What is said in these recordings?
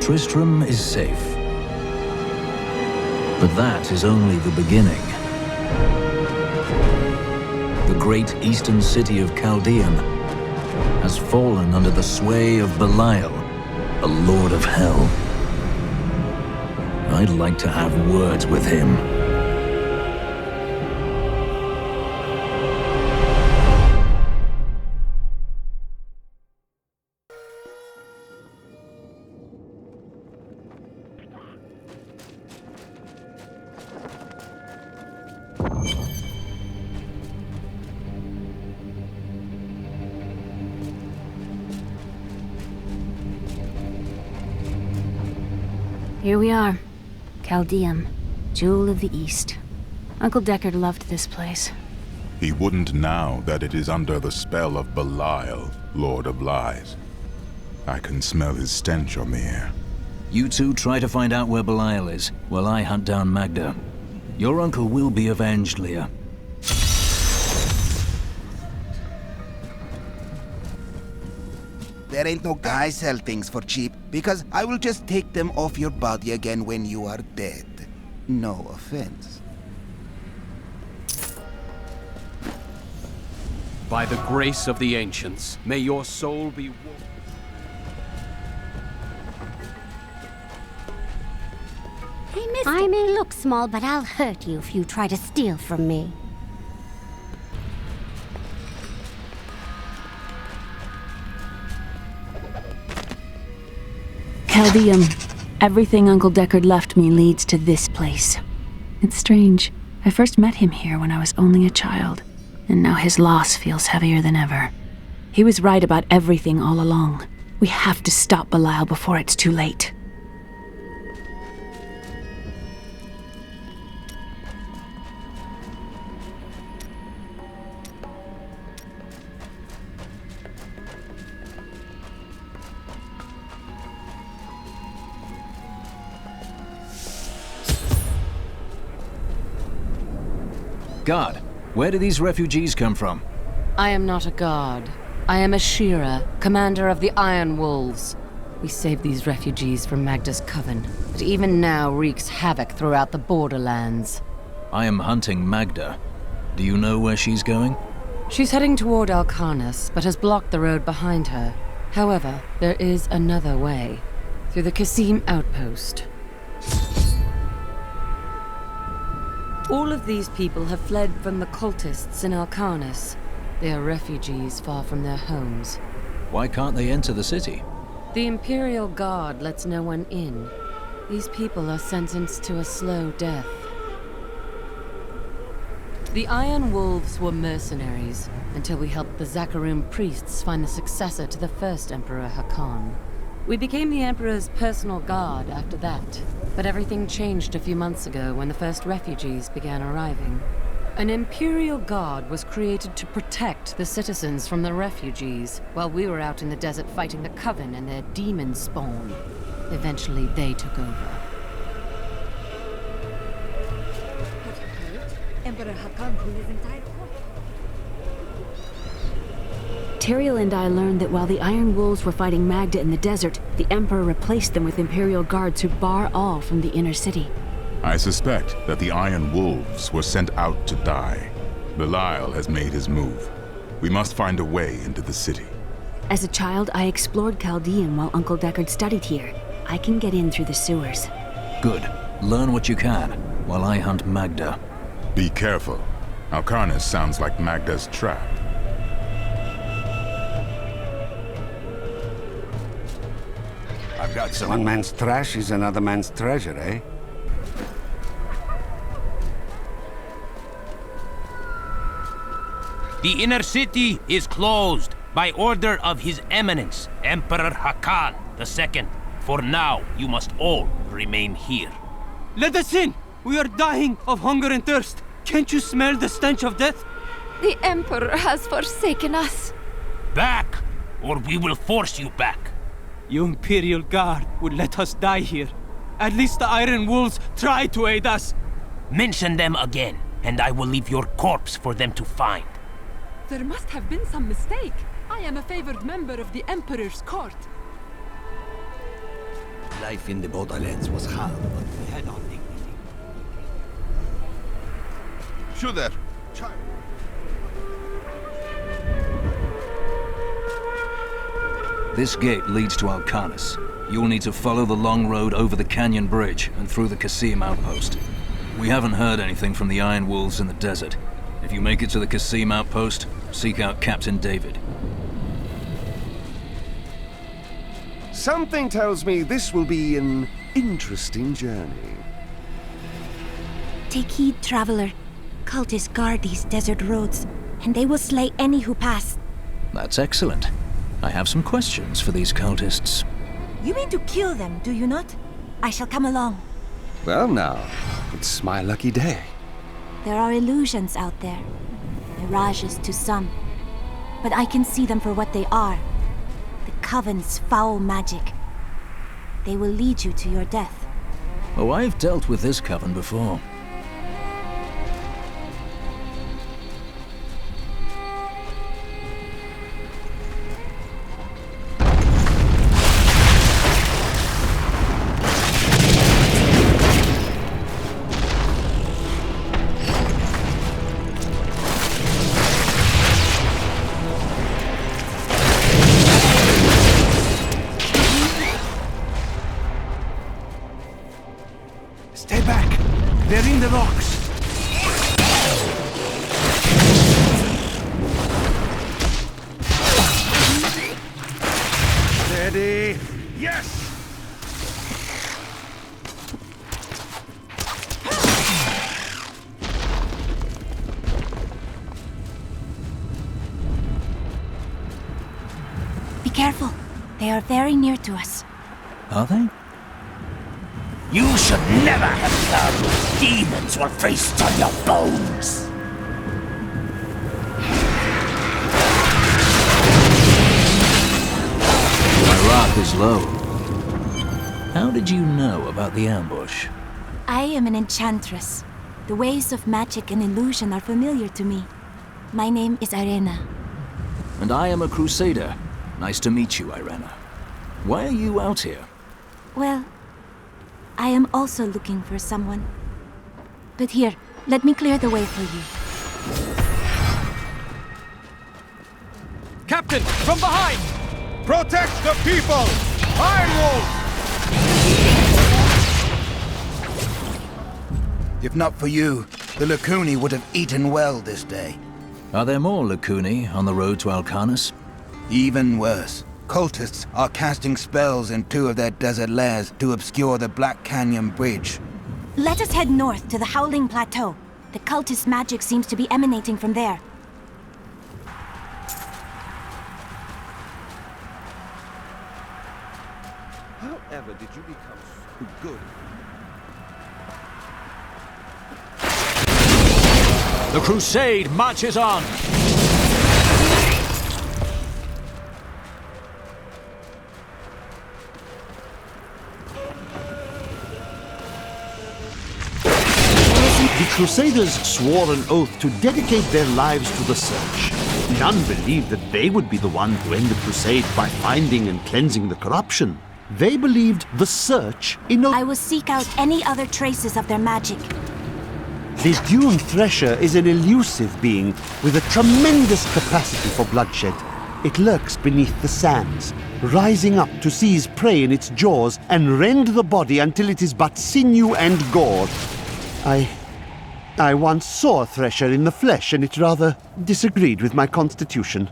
Tristram is safe. But that is only the beginning. The great eastern city of Caldeum has fallen under the sway of Belial, a lord of hell. I'd like to have words with him. Here we are. Caldeum, Jewel of the East. Uncle Deckard loved this place. He wouldn't now that it is under the spell of Belial, Lord of Lies. I can smell his stench on the air. You two try to find out where Belial is, while I hunt down Maghda. Your uncle will be avenged, Leah. There ain't no guy sell things for cheap, because I will just take them off your body again when you are dead. No offense. By the grace of the ancients, may your soul be... Hey, mister. I may look small, but I'll hurt you if you try to steal from me. Caldeum. Everything Uncle Deckard left me leads to this place. It's strange. I first met him here when I was only a child, and now his loss feels heavier than ever. He was right about everything all along. We have to stop Belial before it's too late. God, where do these refugees come from? I am not a god. I am a Shira, commander of the Iron Wolves. We saved these refugees from Maghda's coven, but even now wreaks havoc throughout the borderlands. I am hunting Maghda. Do you know where she's going? She's heading toward Alcarnus, but has blocked the road behind her. However, there is another way, through the Kasim outpost. All of these people have fled from the cultists in Alcarnus. They are refugees far from their homes. Why can't they enter the city? The Imperial Guard lets no one in. These people are sentenced to a slow death. The Iron Wolves were mercenaries, until we helped the Zakarum priests find the successor to the first Emperor Hakan. We became the Emperor's personal guard after that, but everything changed a few months ago when the first refugees began arriving. An Imperial Guard was created to protect the citizens from the refugees, while we were out in the desert fighting the Coven and their demon spawn. Eventually, they took over. Emperor Hakan ruled his entire court. Tyrael and I learned that while the Iron Wolves were fighting Maghda in the desert, the Emperor replaced them with Imperial guards who bar all from the inner city. I suspect that the Iron Wolves were sent out to die. Belial has made his move. We must find a way into the city. As a child, I explored Caldeum while Uncle Deckard studied here. I can get in through the sewers. Good. Learn what you can, while I hunt Maghda. Be careful. Alcarnus sounds like Maghda's trap. I've got some... One man's trash is another man's treasure, eh? The inner city is closed by order of His Eminence, Emperor Hakan II. For now, you must all remain here. Let us in! We are dying of hunger and thirst. Can't you smell the stench of death? The Emperor has forsaken us. Back, or we will force you back. Your Imperial Guard would let us die here. At least the Iron Wolves try to aid us. Mention them again, and I will leave your corpse for them to find. There must have been some mistake. I am a favored member of the Emperor's court. Life in the Borderlands was hard, but we had our dignity. Crusader! This gate leads to Alcanis. You'll need to follow the long road over the canyon bridge and through the Cassim outpost. We haven't heard anything from the Iron Wolves in the desert. If you make it to the Cassim outpost, seek out Captain David. Something tells me this will be an interesting journey. Take heed, traveler. Cultists guard these desert roads, and they will slay any who pass. That's excellent. I have some questions for these cultists. You mean to kill them, do you not? I shall come along. Well now, it's my lucky day. There are illusions out there. Mirages to some. But I can see them for what they are. The Coven's foul magic. They will lead you to your death. Oh, I've dealt with this coven before. Stay back! They're in the rocks! Steady! Yes! Be careful. They are very near to us. Are they? You should never have come. Demons will feast on your bones. My wrath is low. How did you know about the ambush? I am an enchantress. The ways of magic and illusion are familiar to me. My name is Irena. And I am a Crusader. Nice to meet you, Irena. Why are you out here? Well, I am also looking for someone. But here, let me clear the way for you. Captain, from behind! Protect the people! Iron Wolf! If not for you, the Lacuni would have eaten well this day. Are there more Lacuni on the road to Alcanis? Even worse. Cultists are casting spells in two of their desert lairs to obscure the Black Canyon Bridge. Let us head north to the Howling Plateau. The cultist magic seems to be emanating from there. However did you become so good? The crusade marches on! The Crusaders swore an oath to dedicate their lives to the search. None believed that they would be the one to end the crusade by finding and cleansing the corruption. They believed the search I will seek out any other traces of their magic. The Dune Thresher is an elusive being with a tremendous capacity for bloodshed. It lurks beneath the sands, rising up to seize prey in its jaws and rend the body until it is but sinew and gore. I once saw a Thresher in the flesh, and it rather disagreed with my constitution.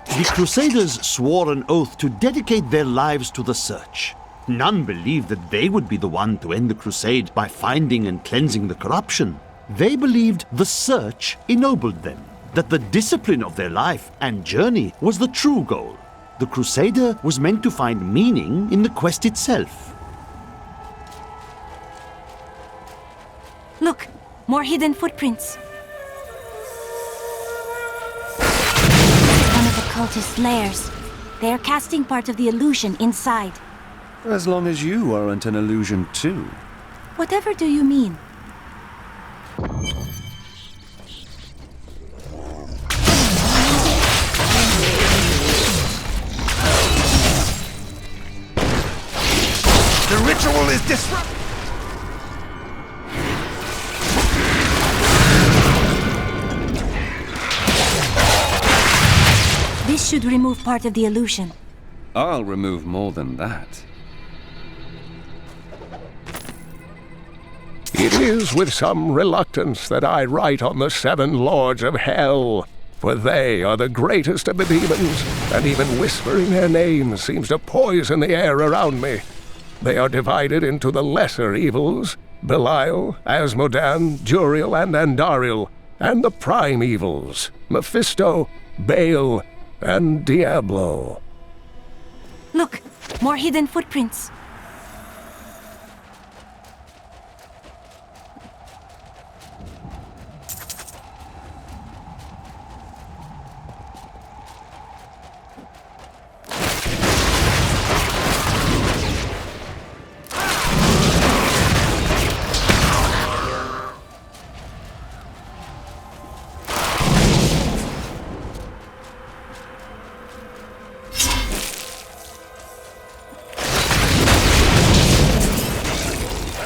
The Crusaders swore an oath to dedicate their lives to the search. None believed that they would be the one to end the crusade by finding and cleansing the corruption. They believed the search ennobled them, that the discipline of their life and journey was the true goal. The Crusader was meant to find meaning in the quest itself. Look, more hidden footprints. One of the cultist lairs. They are casting part of the illusion inside. As long as you aren't an illusion too. Whatever do you mean? ritual is disrupted! This should remove part of the illusion. I'll remove more than that. It is with some reluctance that I write on the 7 Lords of Hell, for they are the greatest of the demons, and even whispering their names seems to poison the air around me. They are divided into the lesser evils, Belial, Asmodan, Juriel, and Andariel, and the prime evils, Mephisto, Baal, and Diablo. Look, more hidden footprints.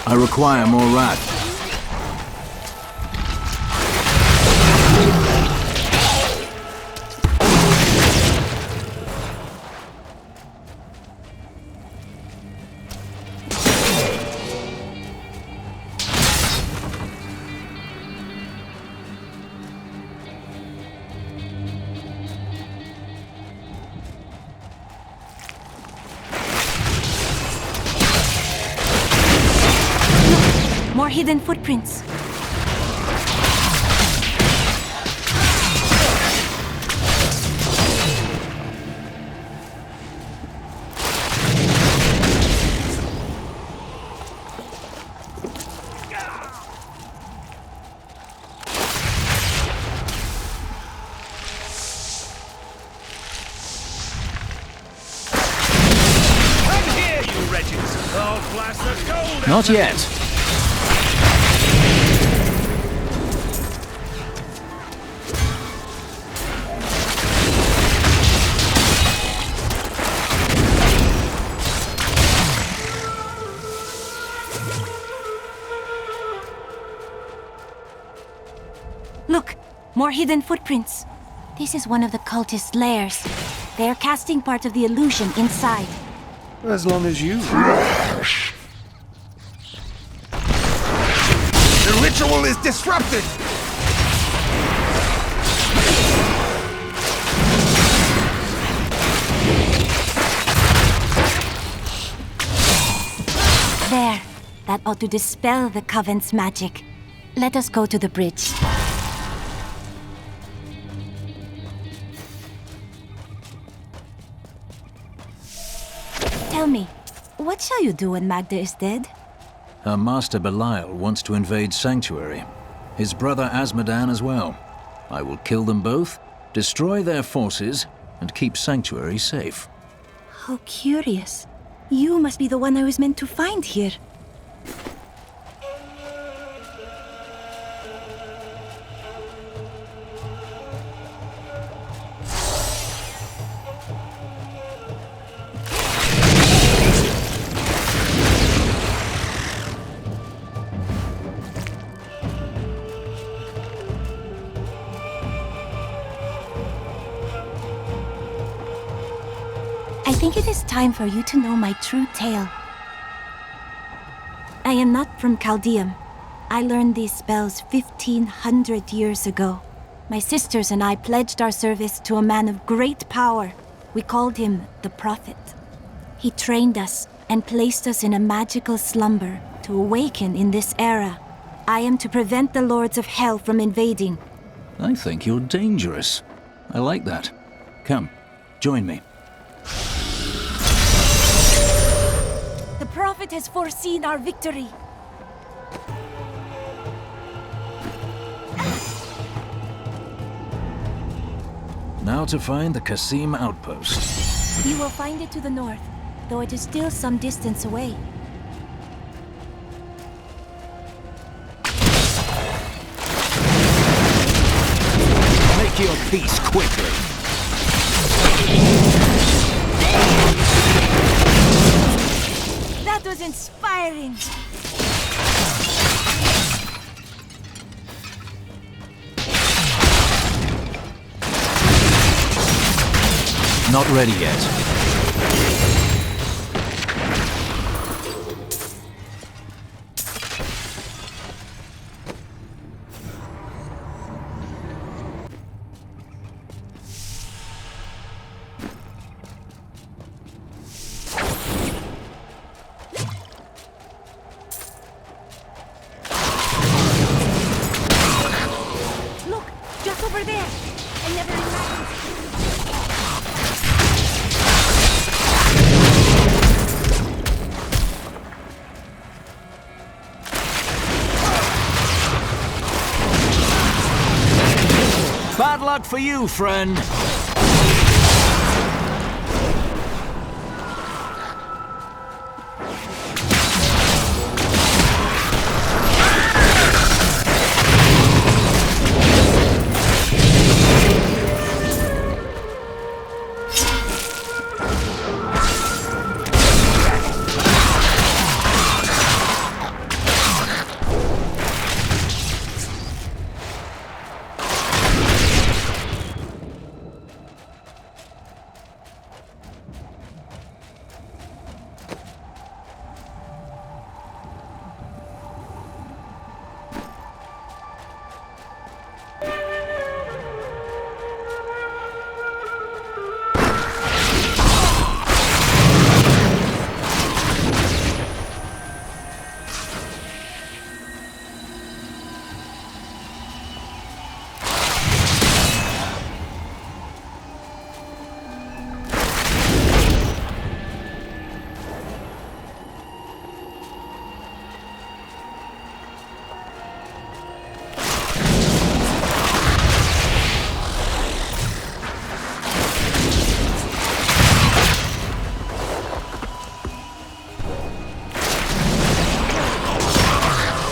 I require more wrath. More hidden footprints. Come here, you wretches! I'll blast the gold out Not of yet. Look, more hidden footprints. This is one of the cultist lairs. They are casting part of the illusion inside. As long as you... The ritual is disrupted! There. That ought to dispel the Coven's magic. Let us go to the bridge. Tell me, what shall you do when Maghda is dead? Her master Belial wants to invade Sanctuary. His brother Asmodan as well. I will kill them both, destroy their forces, and keep Sanctuary safe. How curious. You must be the one I was meant to find here. I think it is time for you to know my true tale. I am not from Caldeum. I learned these spells 1,500 years ago. My sisters and I pledged our service to a man of great power. We called him the Prophet. He trained us and placed us in a magical slumber to awaken in this era. I am to prevent the Lords of Hell from invading. I think you're dangerous. I like that. Come, join me. The Prophet has foreseen our victory. Now to find the Qasim outpost. You will find it to the north, though it is still some distance away. Make your peace quickly. That was was inspiring. Not ready yet. Look, just over there. I never imagined. Bad luck for you, friend.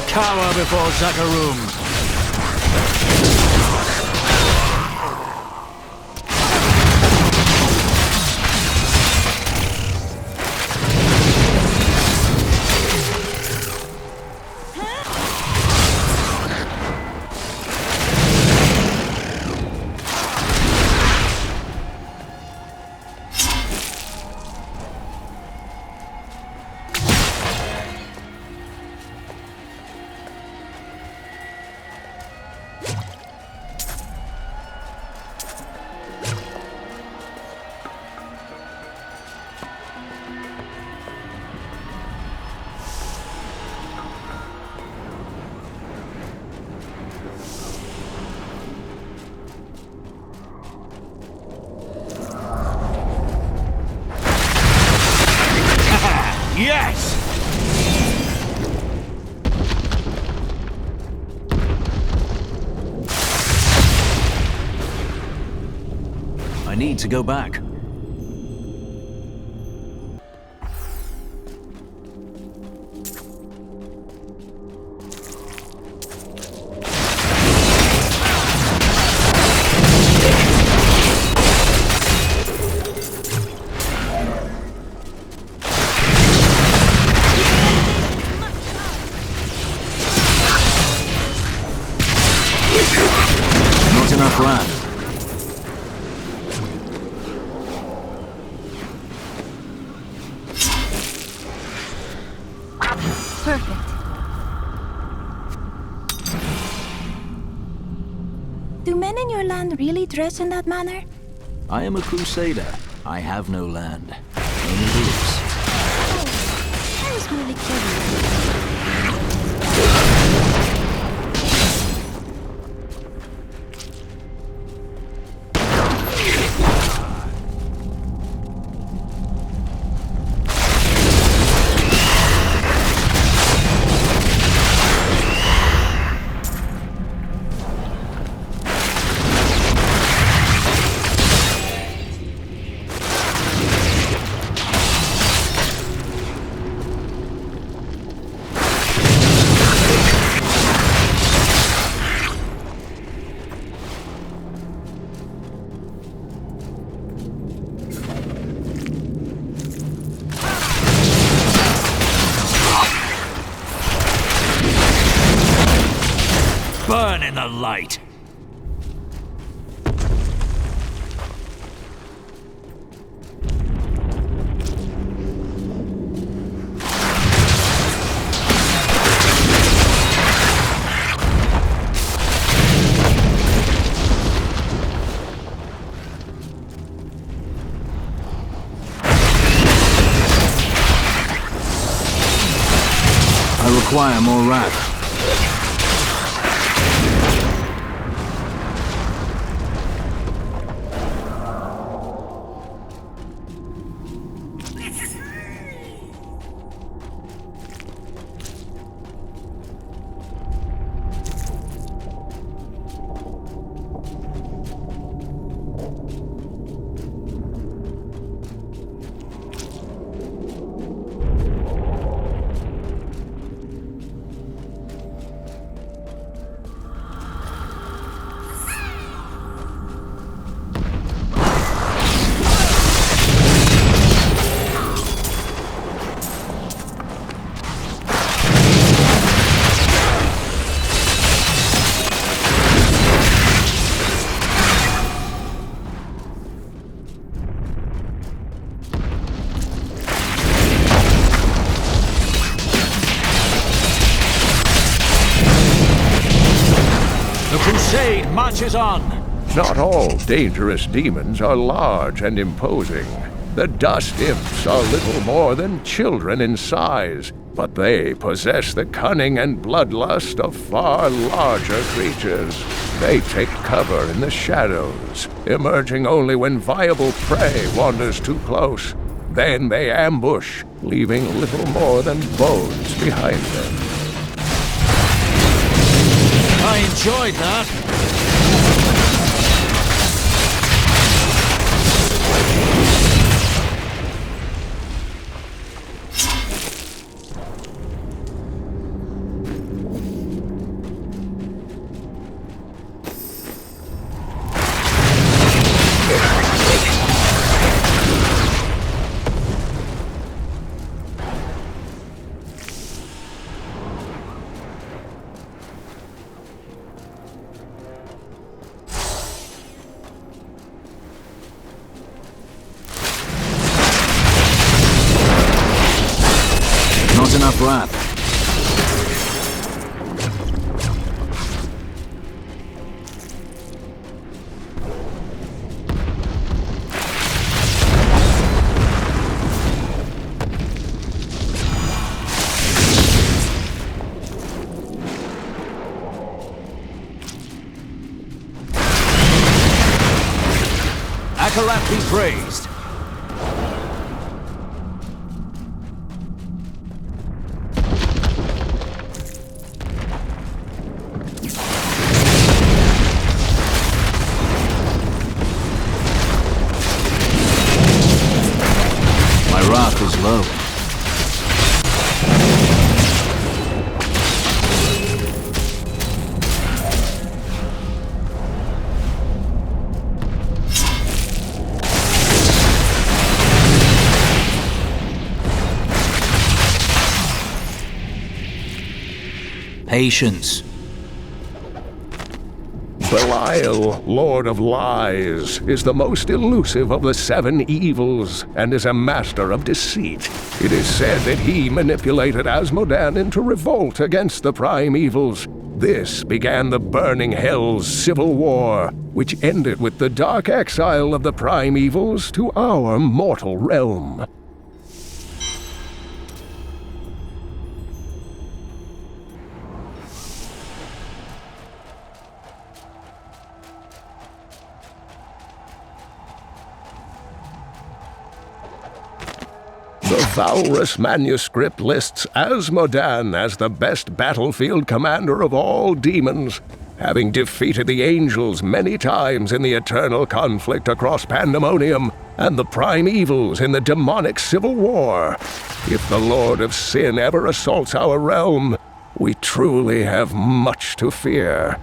Cower before Zakarum. Yes! I need to go back. Not enough land. Perfect. Do men in your land really dress in that manner? I am a Crusader. I have no land. Only boots. I was really curious. burn in the light. I require more wrath. The crusade marches on! Not all dangerous demons are large and imposing. The dust imps are little more than children in size, but they possess the cunning and bloodlust of far larger creatures. They take cover in the shadows, emerging only when viable prey wanders too close. Then they ambush, leaving little more than bones behind them. I enjoyed that. Not enough wrath. Akalat be praised. My wrath is low. Patience. Belial, Lord of Lies, is the most elusive of the 7 evils and is a master of deceit. It is said that he manipulated Asmodan into revolt against the Prime Evils. This began the Burning Hell's civil war, which ended with the dark exile of the Prime Evils to our mortal realm. The Valrus manuscript lists Asmodan as the best battlefield commander of all demons, having defeated the angels many times in the eternal conflict across Pandemonium and the Prime Evils in the demonic civil war. If the Lord of Sin ever assaults our realm, we truly have much to fear.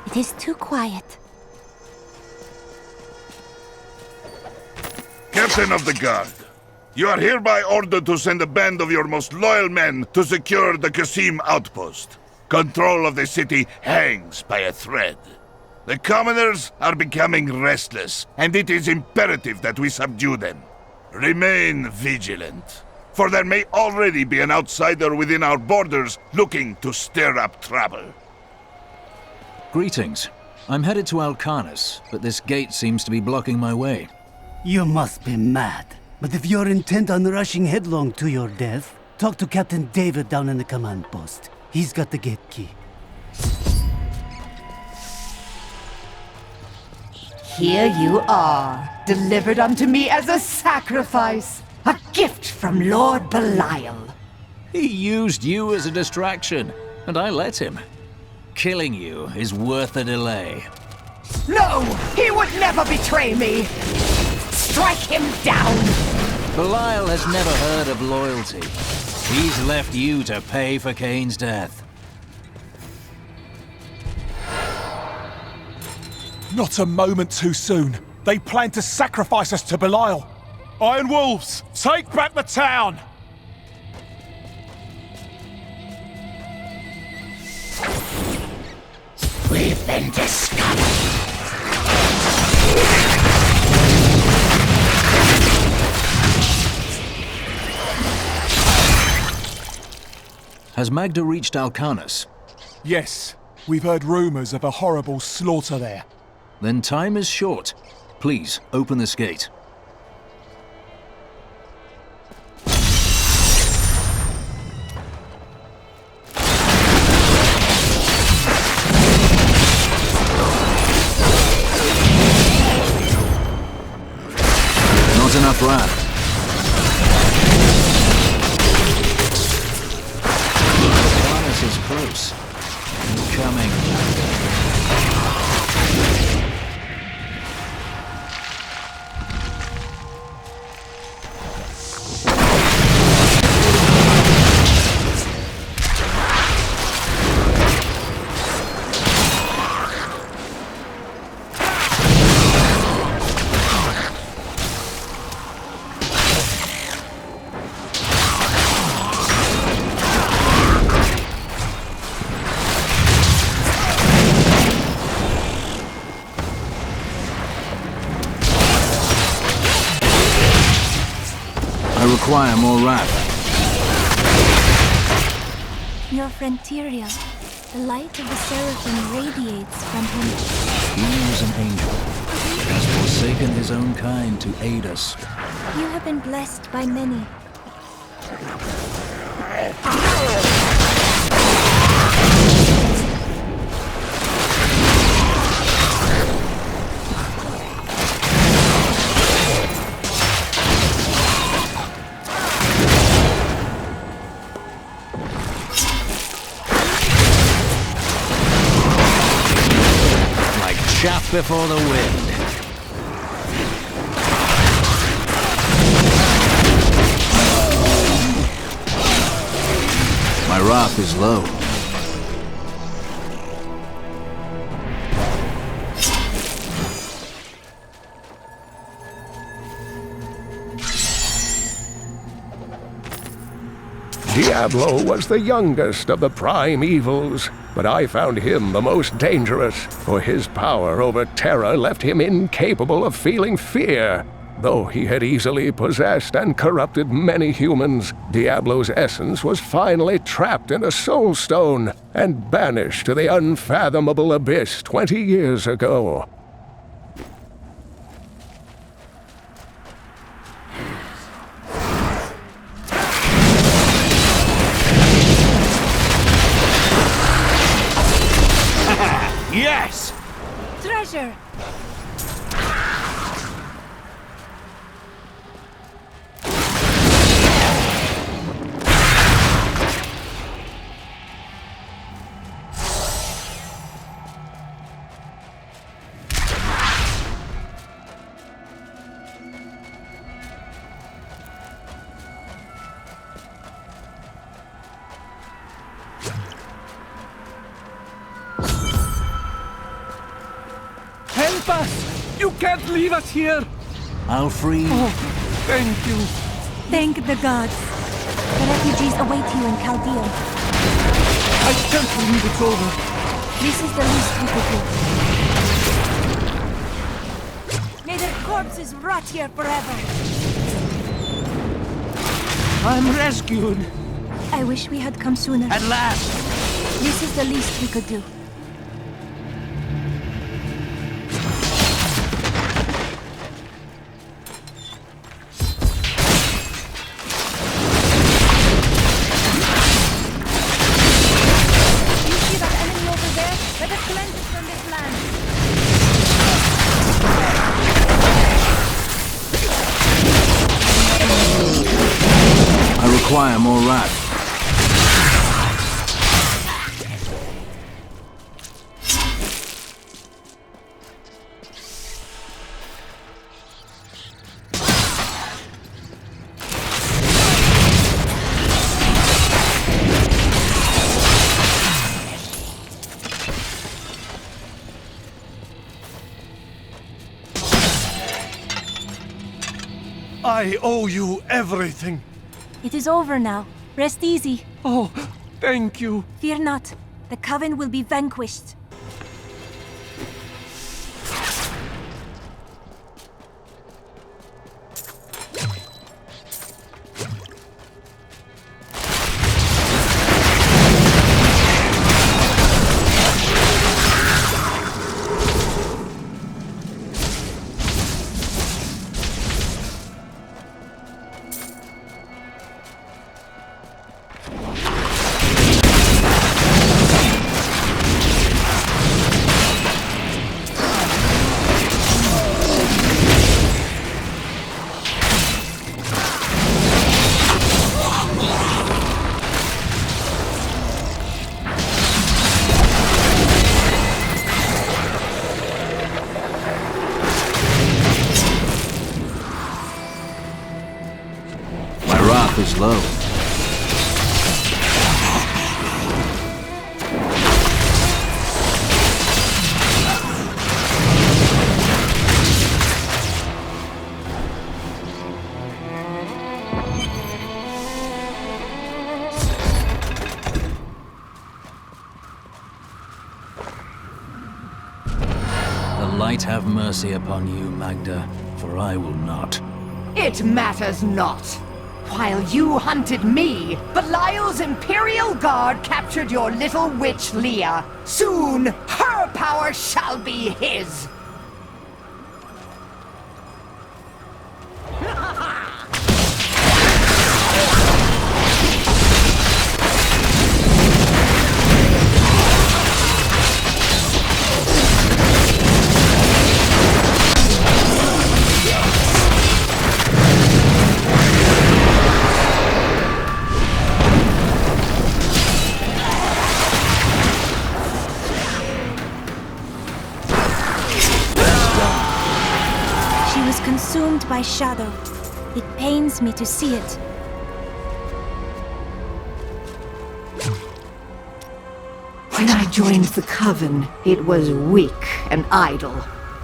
It is too quiet. Captain of the Guard, you are hereby ordered to send a band of your most loyal men to secure the Qasim outpost. Control of the city hangs by a thread. The commoners are becoming restless, and it is imperative that we subdue them. Remain vigilant, for there may already be an outsider within our borders looking to stir up trouble. Greetings. I'm headed to Alcanis, but this gate seems to be blocking my way. You must be mad. But if you're intent on rushing headlong to your death, talk to Captain David down in the command post. He's got the gate key. Here you are, delivered unto me as a sacrifice. A gift from Lord Belial. He used you as a distraction, and I let him. Killing you is worth the delay. No! He would never betray me! Strike him down! Belial has never heard of loyalty. He's left you to pay for Cain's death. Not a moment too soon. They plan to sacrifice us to Belial. Iron Wolves, take back the town! We've been discovered. Has Maghda reached Alcanis? Yes. We've heard rumors of a horrible slaughter there. Then time is short. Please, open this gate. Not enough wrath. Alcanis is close. Coming. I require more wrath. Your friend Tyrael. The light of the Seraphim radiates from him. He is an angel. He has forsaken his own kind to aid us. You have been blessed by many. Chaff before the wind. My wrath is low. Diablo was the youngest of the prime evils, but I found him the most dangerous, for his power over terror left him incapable of feeling fear. Though he had easily possessed and corrupted many humans, Diablo's essence was finally trapped in a soul stone and banished to the unfathomable abyss 20 years ago. Yes! Treasure! Help us! You can't leave us here! I'll free Thank you. Thank the gods. The refugees await you in Caldeum. I can't believe it's over. This is the least we could do. May their corpses rot here forever. I'm rescued. I wish we had come sooner. At last. This is the least we could do. Require more rat. I owe you everything. It is over now. Rest easy. Oh, thank you. Fear not. The Coven will be vanquished. Is low. The light have mercy upon you, Maghda, for I will not. It matters not. While you hunted me, Belial's Imperial Guard captured your little witch Leah. Soon, her power shall be his! Consumed by shadow. It pains me to see it. When I joined the Coven, it was weak and idle.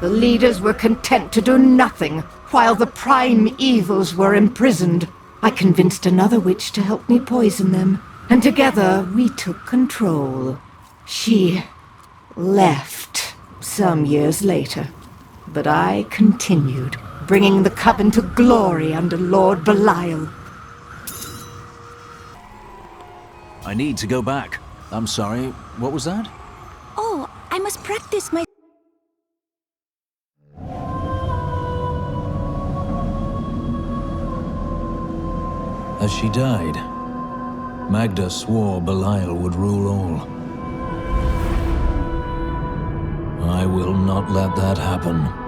The leaders were content to do nothing, while the prime evils were imprisoned. I convinced another witch to help me poison them, and together we took control. She left some years later, but I continued, bringing the Coven to glory under Lord Belial. I need to go back. I'm sorry, what was that? Oh, I must practice my... As she died, Maghda swore Belial would rule all. I will not let that happen.